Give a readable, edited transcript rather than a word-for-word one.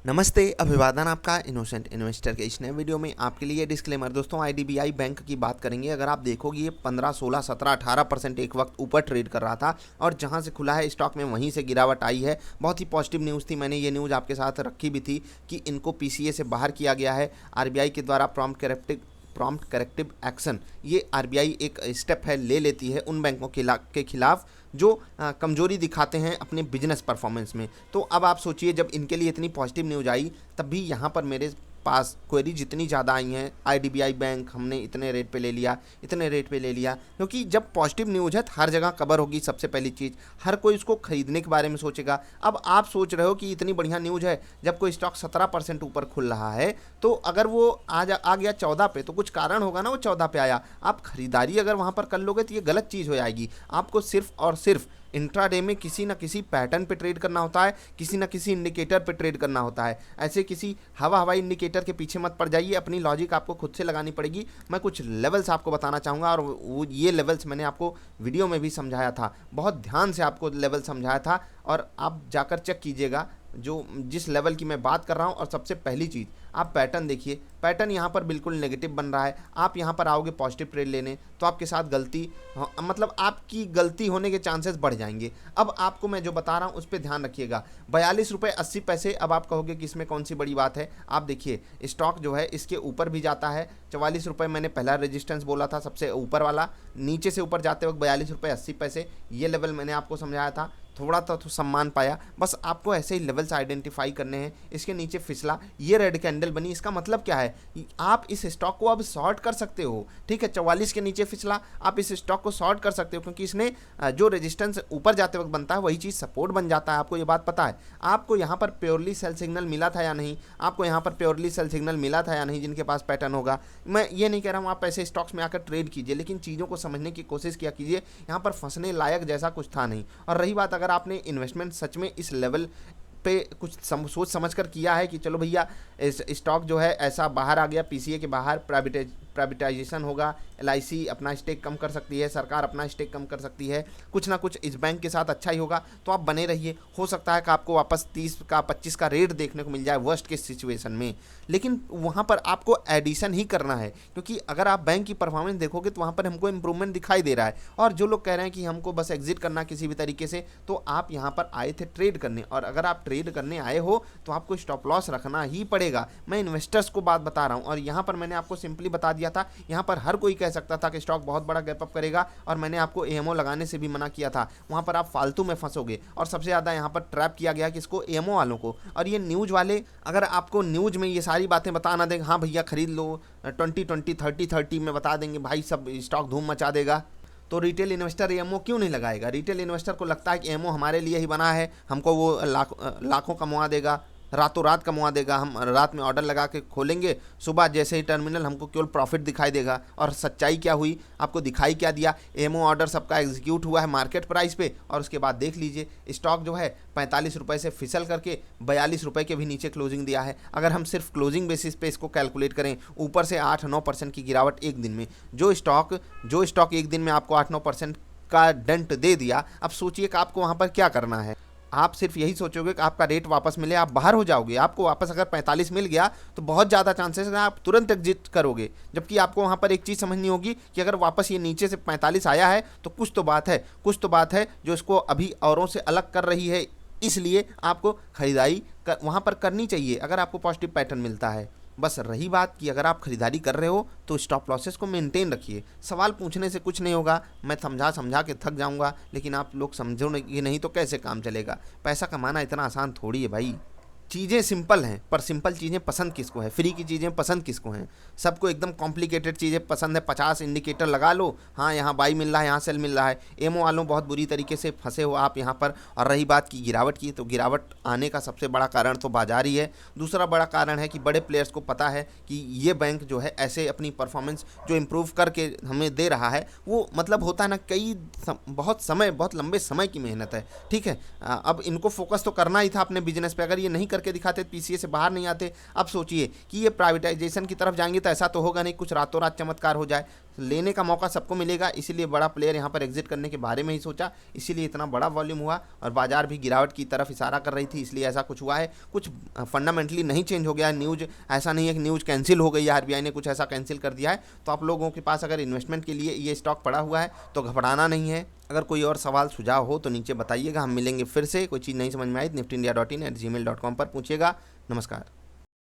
नमस्ते, अभिवादन आपका इनोसेंट इन्वेस्टर के इस नए वीडियो में आपके लिए डिस्क्लेमर। दोस्तों, आईडीबीआई बैंक की बात करेंगे। अगर आप देखोगे ये 15, 16, 17, 18% एक वक्त ऊपर ट्रेड कर रहा था और जहां से खुला है स्टॉक में वहीं से गिरावट आई है। बहुत ही पॉजिटिव न्यूज़ थी। मैंने ये न्यूज़ आपके साथ रखी भी थी कि इनको पीसीए से बाहर किया गया है आरबीआई के द्वारा। प्रॉम्प्ट करेक्टिव एक्शन, ये आरबीआई एक स्टेप है, ले लेती है उन बैंकों के खिलाफ जो कमजोरी दिखाते हैं अपने बिजनेस परफॉर्मेंस में। तो अब आप सोचिए, जब इनके लिए इतनी पॉजिटिव न्यूज़ आई तब भी यहाँ पर मेरे पास क्वेरी जितनी ज़्यादा आई हैं, आईडीबीआई बैंक हमने इतने रेट पे ले लिया, इतने रेट पे ले लिया, क्योंकि जब पॉजिटिव न्यूज़ है तो हर जगह कवर होगी। सबसे पहली चीज़, हर कोई उसको खरीदने के बारे में सोचेगा। अब आप सोच रहे हो कि इतनी बढ़िया न्यूज़ है, जब कोई स्टॉक 17% ऊपर खुल रहा है तो अगर वो आ गया 14 पे तो कुछ कारण होगा ना, वो 14 पे आया। आप खरीदारी अगर वहाँ पर कर लोगे तो ये गलत चीज़ हो जाएगी। आपको सिर्फ और सिर्फ इंट्राडे में किसी ना किसी पैटर्न पे ट्रेड करना होता है, किसी ना किसी इंडिकेटर पे ट्रेड करना होता है। ऐसे किसी हवाई इंडिकेटर के पीछे मत पड़ जाइए, अपनी लॉजिक आपको खुद से लगानी पड़ेगी। मैं कुछ लेवल्स आपको बताना चाहूँगा और वो ये लेवल्स मैंने आपको वीडियो में भी समझाया था, बहुत ध्यान से आपको लेवल समझाया था और आप जाकर चेक कीजिएगा जो जिस लेवल की मैं बात कर रहा हूँ। और सबसे पहली चीज़, आप पैटर्न देखिए। पैटर्न यहाँ पर बिल्कुल नेगेटिव बन रहा है। आप यहाँ पर आओगे पॉजिटिव ट्रेड लेने तो आपके साथ गलती, मतलब आपकी गलती होने के चांसेस बढ़ जाएंगे। अब आपको मैं जो बता रहा हूँ उस पर ध्यान रखिएगा। 42.80 रुपये। अब आप कहोगे कि इसमें कौन सी बड़ी बात है। आप देखिए, स्टॉक जो है इसके ऊपर भी जाता है। 44 रुपये मैंने पहला रेजिस्टेंस बोला था, सबसे ऊपर वाला। नीचे से ऊपर जाते वक्त 42.80 रुपये, ये लेवल मैंने आपको समझाया था। थोड़ा तो सम्मान पाया। बस आपको ऐसे ही लेवल्स आइडेंटिफाई करने हैं। इसके नीचे फिसला, ये रेड कैंडल बनी, इसका मतलब क्या है? आप इस स्टॉक को अब शॉर्ट कर सकते हो। ठीक है, 44 के नीचे फिसला, आप इस स्टॉक को शॉर्ट कर सकते हो, क्योंकि इसने जो रेजिस्टेंस ऊपर जाते वक्त बनता है वही चीज़ सपोर्ट बन जाता है। आपको ये बात पता है? आपको यहाँ पर प्योरली सेल सिग्नल मिला था या नहीं? आपको यहाँ पर प्योरली सेल सिग्नल मिला था या नहीं? जिनके पास पैटर्न होगा, मैं ये नहीं कह रहा हूँ आप ऐसे स्टॉक्स में आकर ट्रेड कीजिए, लेकिन चीज़ों को समझने की कोशिश किया कीजिए। यहाँ पर फंसने लायक जैसा कुछ था नहीं। और रही बात, अगर आपने इन्वेस्टमेंट सच में इस लेवल पे कुछ सोच समझ कर किया है कि चलो भैया इस स्टॉक जो है ऐसा बाहर आ गया, पीसीए के बाहर प्राइवेटाइजेशन होगा, एलआईसी अपना स्टेक कम कर सकती है, सरकार अपना स्टेक कम कर सकती है, कुछ ना कुछ इस बैंक के साथ अच्छा ही होगा, तो आप बने रहिए। हो सकता है कि आपको वापस 30 का 25 का रेट देखने को मिल जाए वर्स्ट के सिचुएशन में, लेकिन वहाँ पर आपको एडिशन ही करना है। क्योंकि अगर आप बैंक की परफॉर्मेंस देखोगे तो वहाँ पर हमको इंप्रूवमेंट दिखाई दे रहा है। और जो लोग कह रहे हैं कि हमको बस एग्जिट करना किसी भी तरीके से, तो आप यहाँ पर आए थे ट्रेड करने, और अगर आप ट्रेड करने आए हो तो आपको स्टॉप लॉस रखना ही पड़ेगा। मैं इन्वेस्टर्स को बात बता रहा हूँ, और यहाँ पर मैंने आपको सिंपली बता दिया था। यहाँ पर हर कोई कह सकता था कि स्टॉक बहुत बड़ा गैप अप करेगा, और मैंने आपको एएमओ लगाने से भी मना किया था। वहाँ पर आप फालतू में फंसोगे, और सबसे ज़्यादा यहाँ पर ट्रैप किया गया किसको? एएमओ वालों को। और ये न्यूज़ वाले अगर आपको न्यूज़ में ये सारी बातें बता ना देंगे, हाँ भैया खरीद लो 20-20, 30-30 में बता देंगे, भाई सब स्टॉक धूम मचा देगा, तो रिटेल इन्वेस्टर एमओ क्यों नहीं लगाएगा? रिटेल इन्वेस्टर को लगता है कि एमओ हमारे लिए ही बना है, हमको वो लाखों कमा देगा, रातों रात कमा देगा। हम रात में ऑर्डर लगा के खोलेंगे, सुबह जैसे ही टर्मिनल हमको केवल प्रॉफिट दिखाई देगा। और सच्चाई क्या हुई? आपको दिखाई क्या दिया? एमओ ऑर्डर सबका एग्जीक्यूट हुआ है मार्केट प्राइस पे, और उसके बाद देख लीजिए स्टॉक जो है 45 रुपये से फिसल करके 42 रुपये के भी नीचे क्लोजिंग दिया है। अगर हम सिर्फ क्लोजिंग बेसिस पे इसको कैलकुलेट करें, ऊपर से 8-9% की गिरावट एक दिन में, जो स्टॉक एक दिन में आपको 8-9% का डेंट दे दिया, अब सोचिए कि आपको वहाँ पर क्या करना है। आप सिर्फ यही सोचोगे कि आपका रेट वापस मिले, आप बाहर हो जाओगे। आपको वापस अगर 45 मिल गया तो बहुत ज़्यादा चांसेस है आप तुरंत एग्जिट करोगे। जबकि आपको वहाँ पर एक चीज़ समझनी होगी कि अगर वापस ये नीचे से 45 आया है तो कुछ तो बात है जो इसको अभी औरों से अलग कर रही है। इसलिए आपको खरीदारी वहाँ पर करनी चाहिए अगर आपको पॉजिटिव पैटर्न मिलता है। बस रही बात कि अगर आप खरीदारी कर रहे हो तो स्टॉप लॉसेस को मेंटेन रखिए। सवाल पूछने से कुछ नहीं होगा, मैं समझा के थक जाऊंगा, लेकिन आप लोग समझोगे नहीं तो कैसे काम चलेगा? पैसा कमाना इतना आसान थोड़ी है भाई। चीज़ें सिंपल हैं, पर सिंपल चीज़ें पसंद किसको है? फ्री की चीज़ें पसंद किसको हैं? सबको एकदम कॉम्प्लिकेटेड चीज़ें पसंद है। 50 इंडिकेटर लगा लो, हाँ यहाँ बाई मिल रहा है, यहाँ सेल मिल रहा है। एमओ वालों बहुत बुरी तरीके से फंसे हो आप यहाँ पर। और रही बात की गिरावट की, तो गिरावट आने का सबसे बड़ा कारण तो बाजार ही है। दूसरा बड़ा कारण है कि बड़े प्लेयर्स को पता है कि ये बैंक जो है ऐसे अपनी परफॉर्मेंस जो इम्प्रूव करके हमें दे रहा है, वो मतलब होता है ना, बहुत लंबे समय की मेहनत है। ठीक है, अब इनको फोकस तो करना ही था अपने बिजनेस पे। अगर ये नहीं करके करके दिखाते, पीसीए से बाहर नहीं आते। अब सोचिए कि ये प्राइवेटाइजेशन की तरफ जाएंगे तो ऐसा तो होगा नहीं कुछ रातों रात चमत्कार हो जाए, लेने का मौका सबको मिलेगा। इसीलिए बड़ा प्लेयर यहाँ पर एग्जिट करने के बारे में ही सोचा, इसीलिए इतना बड़ा वॉल्यूम हुआ और बाजार भी गिरावट की तरफ इशारा कर रही थी, इसलिए ऐसा कुछ हुआ है। कुछ फंडामेंटली नहीं चेंज हो गया है न्यूज़, ऐसा नहीं है कि न्यूज़ कैंसिल हो गई है, आरबीआई ने कुछ ऐसा कैंसिल कर दिया है। तो आप लोगों के पास अगर इन्वेस्टमेंट के लिए ये स्टॉक पड़ा हुआ है तो घबराना नहीं है। अगर कोई और सवाल सुझाव हो तो नीचे बताइएगा, हम मिलेंगे फिर से। कोई चीज़ नहीं समझ में आई निफ्टी इंडिया.in@gmail.com पर पूछिएगा। नमस्कार।